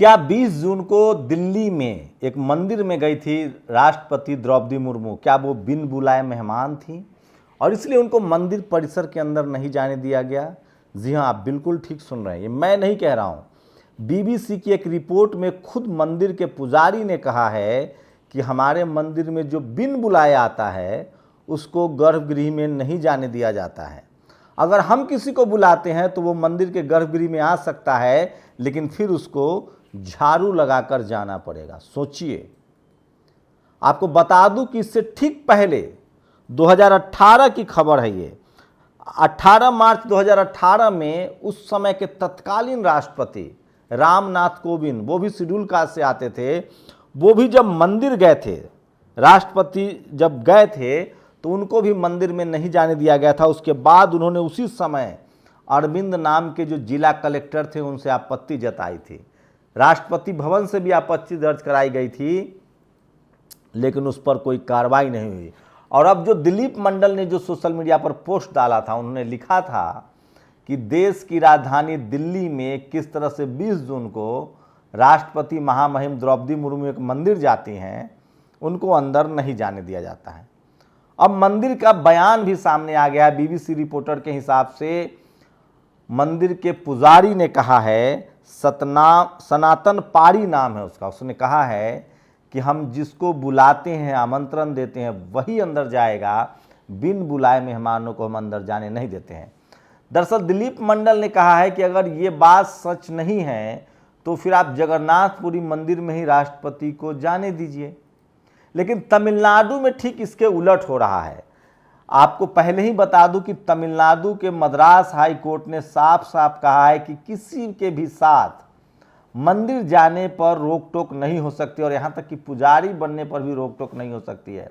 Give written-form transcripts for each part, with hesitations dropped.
क्या 20 जून को दिल्ली में एक मंदिर में गई थी राष्ट्रपति द्रौपदी मुर्मू? क्या वो बिन बुलाए मेहमान थी और इसलिए उनको मंदिर परिसर के अंदर नहीं जाने दिया गया? जी हाँ, आप बिल्कुल ठीक सुन रहे हैं, ये मैं नहीं कह रहा हूँ। बीबीसी की एक रिपोर्ट में खुद मंदिर के पुजारी ने कहा है कि हमारे मंदिर में जो बिन बुलाए आता है उसको गर्भगृह में नहीं जाने दिया जाता है। अगर हम किसी को बुलाते हैं तो वो मंदिर के गर्भगृह में आ सकता है, लेकिन फिर उसको झाड़ू लगाकर जाना पड़ेगा। सोचिए, आपको बता दूं कि इससे ठीक पहले 2018 की खबर है ये। 18 मार्च 2018 में उस समय के तत्कालीन राष्ट्रपति रामनाथ कोविंद, वो भी शेड्यूल कास्ट से आते थे, वो भी जब मंदिर गए थे, राष्ट्रपति जब गए थे तो उनको भी मंदिर में नहीं जाने दिया गया था। उसके बाद उन्होंने उसी समय अरविंद नाम के जो जिला कलेक्टर थे उनसे आपत्ति जताई थी। राष्ट्रपति भवन से भी आपत्ति दर्ज कराई गई थी, लेकिन उस पर कोई कार्रवाई नहीं हुई। और अब जो दिलीप मंडल ने जो सोशल मीडिया पर पोस्ट डाला था, उन्होंने लिखा था कि देश की राजधानी दिल्ली में किस तरह से 20 जून को राष्ट्रपति महामहिम द्रौपदी मुर्मू एक मंदिर जाती हैं, उनको अंदर नहीं जाने दिया जाता है। अब मंदिर का बयान भी सामने आ गया है। बीबीसी रिपोर्टर के हिसाब से मंदिर के पुजारी ने कहा है, सनातन पारी नाम है उसका, उसने कहा है कि हम जिसको बुलाते हैं, आमंत्रण देते हैं, वही अंदर जाएगा, बिन बुलाए मेहमानों को हम अंदर जाने नहीं देते हैं। दरअसल दिलीप मंडल ने कहा है कि अगर ये बात सच नहीं है तो फिर आप जगन्नाथपुरी मंदिर में ही राष्ट्रपति को जाने दीजिए। लेकिन तमिलनाडु में ठीक इसके उलट हो रहा है। आपको पहले ही बता दूं कि तमिलनाडु के मद्रास हाई कोर्ट ने साफ साफ कहा है कि किसी के भी साथ मंदिर जाने पर रोक टोक नहीं हो सकती, और यहाँ तक कि पुजारी बनने पर भी रोक टोक नहीं हो सकती है।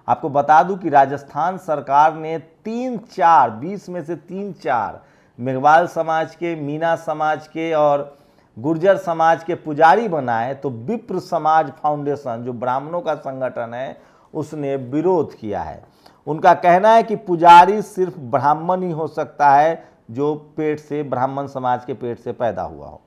आपको बता दूं कि राजस्थान सरकार ने 20 में से 3-4 मेघवाल समाज के, मीना समाज के और गुर्जर समाज के पुजारी बनाए, तो विप्र समाज फाउंडेशन जो ब्राह्मणों का संगठन है उसने विरोध किया है। उनका कहना है कि पुजारी सिर्फ ब्राह्मण ही हो सकता है जो पेट से, ब्राह्मण समाज के पेट से पैदा हुआ हो।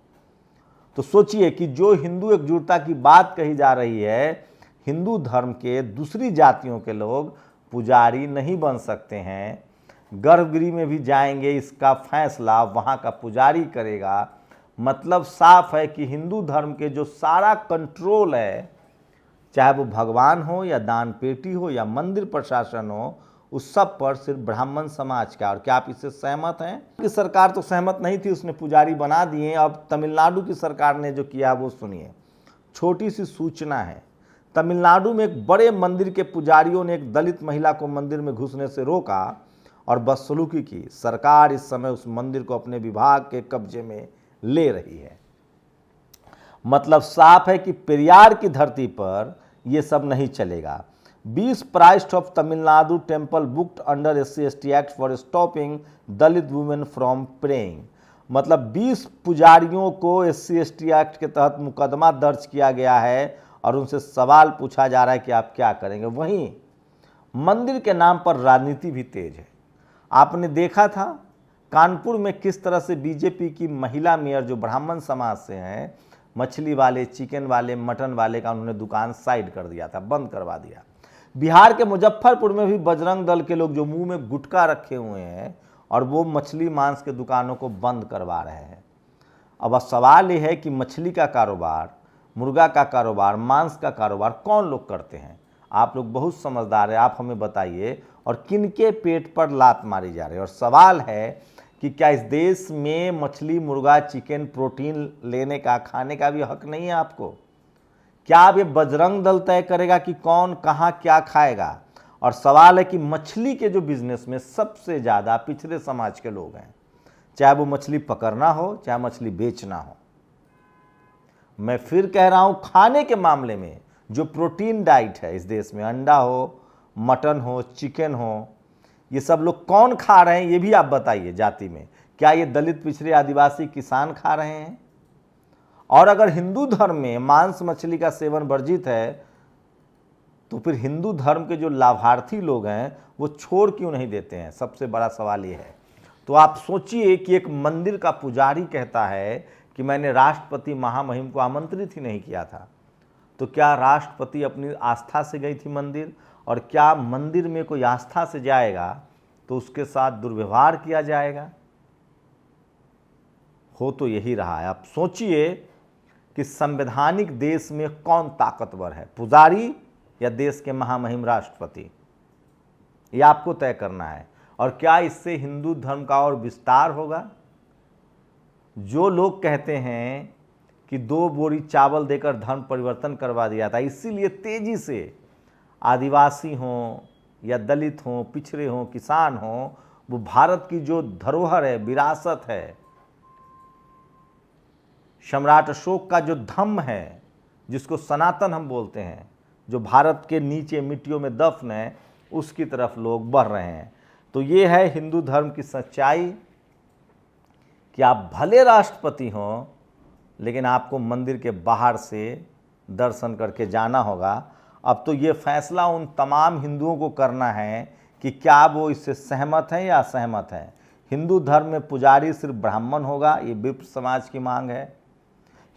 तो सोचिए कि जो हिंदू एकजुटता की बात कही जा रही है, हिंदू धर्म के दूसरी जातियों के लोग पुजारी नहीं बन सकते हैं, गर्भगृह में भी जाएंगे, इसका फैसला वहाँ का पुजारी करेगा। मतलब साफ है कि हिंदू धर्म के जो सारा कंट्रोल है, चाहे वो भगवान हो या दान पेटी हो या मंदिर प्रशासन हो, उस सब पर सिर्फ ब्राह्मण समाज का। और क्या आप इससे सहमत हैं? कि सरकार तो सहमत नहीं थी, उसने पुजारी बना दिए। अब तमिलनाडु की सरकार ने जो किया वो सुनिए। छोटी सी सूचना है, तमिलनाडु में एक बड़े मंदिर के पुजारियों ने एक दलित महिला को मंदिर में घुसने से रोका और बदसलूकी की। सरकार इस समय उस मंदिर को अपने विभाग के कब्जे में ले रही है। मतलब साफ है कि पेरियार की धरती पर यह सब नहीं चलेगा। 20 priest of Tamil Nadu temple booked under SC/ST act for stopping Dalit women from praying. मतलब 20 पुजारियों को SC/ST एक्ट के तहत मुकदमा दर्ज किया गया है और उनसे सवाल पूछा जा रहा है कि आप क्या करेंगे। वहीं मंदिर के नाम पर राजनीति भी तेज है। आपने देखा था कानपुर में किस तरह से बीजेपी की महिला मेयर जो ब्राह्मण समाज से हैं, मछली वाले, चिकन वाले, मटन वाले का उन्होंने दुकान साइड कर दिया था, बंद करवा दिया। बिहार के मुजफ्फरपुर में भी बजरंग दल के लोग जो मुंह में गुटखा रखे हुए हैं और वो मछली मांस के दुकानों को बंद करवा रहे हैं। अब सवाल ये है कि मछली का कारोबार, मुर्गा का कारोबार, मांस का कारोबार कौन लोग करते हैं? आप लोग बहुत समझदार हैं, आप हमें बताइए, और किनके पेट पर लात मारी जा रही है। और सवाल है कि क्या इस देश में मछली, मुर्गा, चिकन, प्रोटीन लेने का, खाने का भी हक नहीं है आपको? क्या अब ये बजरंग दल तय करेगा कि कौन कहाँ क्या खाएगा? और सवाल है कि मछली के जो बिजनेस में सबसे ज़्यादा पिछड़े समाज के लोग हैं, चाहे वो मछली पकड़ना हो, चाहे मछली बेचना हो। मैं फिर कह रहा हूँ, खाने के मामले में जो प्रोटीन डाइट है इस देश में, अंडा हो, मटन हो, चिकन हो, ये सब लोग कौन खा रहे हैं ये भी आप बताइए जाति में। क्या ये दलित, पिछड़े, आदिवासी, किसान खा रहे हैं? और अगर हिंदू धर्म में मांस मछली का सेवन वर्जित है तो फिर हिंदू धर्म के जो लाभार्थी लोग हैं वो छोड़ क्यों नहीं देते हैं? सबसे बड़ा सवाल ये है। तो आप सोचिए कि एक मंदिर का पुजारी कहता है कि कि मैंने राष्ट्रपति महामहिम को आमंत्रित ही नहीं किया था। तो क्या राष्ट्रपति अपनी आस्था से गई थी मंदिर, और क्या मंदिर में कोई आस्था से जाएगा तो उसके साथ दुर्व्यवहार किया जाएगा? हो तो यही रहा है। अब सोचिए कि संवैधानिक देश में कौन ताकतवर है, पुजारी या देश के महामहिम राष्ट्रपति? ये आपको तय करना है। और क्या इससे हिंदू धर्म का और विस्तार होगा? जो लोग कहते हैं कि 2 बोरी चावल देकर धर्म परिवर्तन करवा दिया था, इसीलिए तेजी से आदिवासी हों या दलित हों, पिछड़े हों, किसान हों, वो भारत की जो धरोहर है, विरासत है, सम्राट अशोक का जो धम्म है, जिसको सनातन हम बोलते हैं, जो भारत के नीचे मिट्टियों में दफन है, उसकी तरफ लोग बढ़ रहे हैं। तो ये है हिंदू धर्म की सच्चाई कि आप भले राष्ट्रपति हों, लेकिन आपको मंदिर के बाहर से दर्शन करके जाना होगा। अब तो ये फैसला उन तमाम हिंदुओं को करना है कि क्या वो इससे सहमत हैं या असहमत हैं। हिंदू धर्म में पुजारी सिर्फ ब्राह्मण होगा, ये विप्र समाज की मांग है।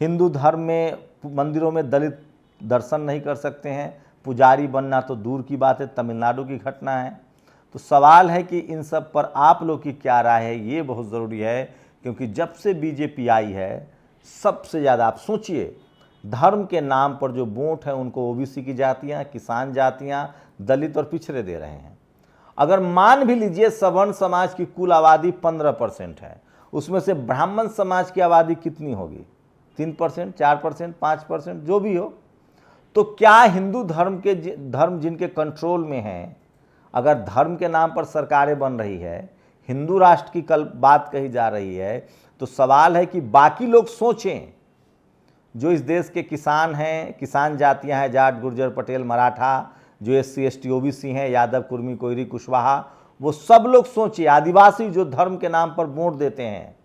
हिंदू धर्म में मंदिरों में दलित दर्शन नहीं कर सकते हैं, पुजारी बनना तो दूर की बात है, तमिलनाडु की घटना है। तो सवाल है कि इन सब पर आप लोग की क्या राय है, ये बहुत ज़रूरी है, क्योंकि जब से बीजेपी आई है सबसे ज़्यादा आप सोचिए, धर्म के नाम पर जो वोट है उनको ओबीसी की जातियाँ, किसान जातियाँ, दलित और पिछड़े दे रहे हैं। अगर मान भी लीजिए सवर्ण समाज की कुल आबादी 15% है, उसमें से ब्राह्मण समाज की आबादी कितनी होगी? 3%, 4%, 5%, जो भी हो। तो क्या हिंदू धर्म जिनके कंट्रोल में हैं, अगर धर्म के नाम पर सरकारें बन रही है, हिंदू राष्ट्र की कल बात कही जा रही है, तो सवाल है कि बाकी लोग सोचें, जो इस देश के किसान हैं, किसान जातियां हैं, जाट, गुर्जर, पटेल, मराठा, जो SC ST OBC हैं, यादव, कुर्मी, कोयरी, कुशवाहा, वो सब लोग सोचिए, आदिवासी जो धर्म के नाम पर वोट देते हैं,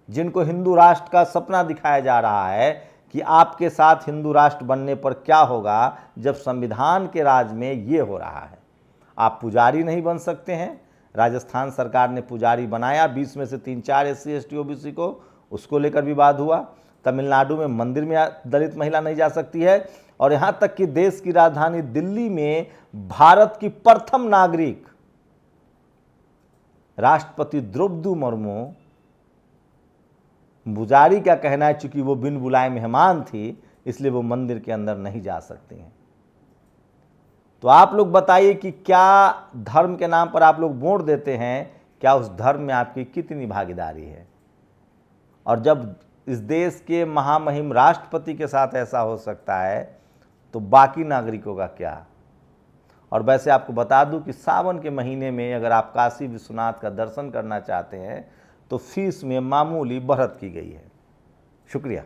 जिनको हिंदू राष्ट्र का सपना दिखाया जा रहा है कि आपके साथ हिंदू राष्ट्र बनने पर क्या होगा, जब संविधान के राज में ये हो रहा है। आप पुजारी नहीं बन सकते हैं। राजस्थान सरकार ने पुजारी बनाया, 20 में से 3-4 SC ST OBC को, उसको लेकर विवाद हुआ। तमिलनाडु में मंदिर में दलित महिला नहीं जा सकती है। और यहाँ तक कि देश की राजधानी दिल्ली में भारत की प्रथम नागरिक राष्ट्रपति द्रौपदी मुर्मू, पुजारी का कहना है चूंकि वो बिन बुलाए मेहमान थी, इसलिए वो मंदिर के अंदर नहीं जा सकती हैं। तो आप लोग बताइए कि क्या धर्म के नाम पर आप लोग वोट देते हैं, क्या उस धर्म में आपकी कितनी भागीदारी है? और जब इस देश के महामहिम राष्ट्रपति के साथ ऐसा हो सकता है, तो बाकी नागरिकों का क्या? और वैसे आपको बता दूं कि सावन के महीने में अगर आप काशी विश्वनाथ का दर्शन करना चाहते हैं तो फीस में मामूली बढ़त की गई है। शुक्रिया।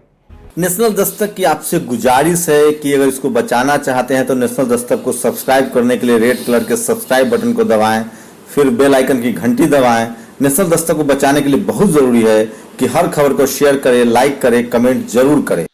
नेशनल दस्तक की आपसे गुजारिश है कि अगर इसको बचाना चाहते हैं तो नेशनल दस्तक को सब्सक्राइब करने के लिए रेड कलर के सब्सक्राइब बटन को दबाएं, फिर बेल आइकन की घंटी दबाएं। नेशनल दस्तक को बचाने के लिए बहुत जरूरी है कि हर खबर को शेयर करें, लाइक करें, कमेंट जरूर करें।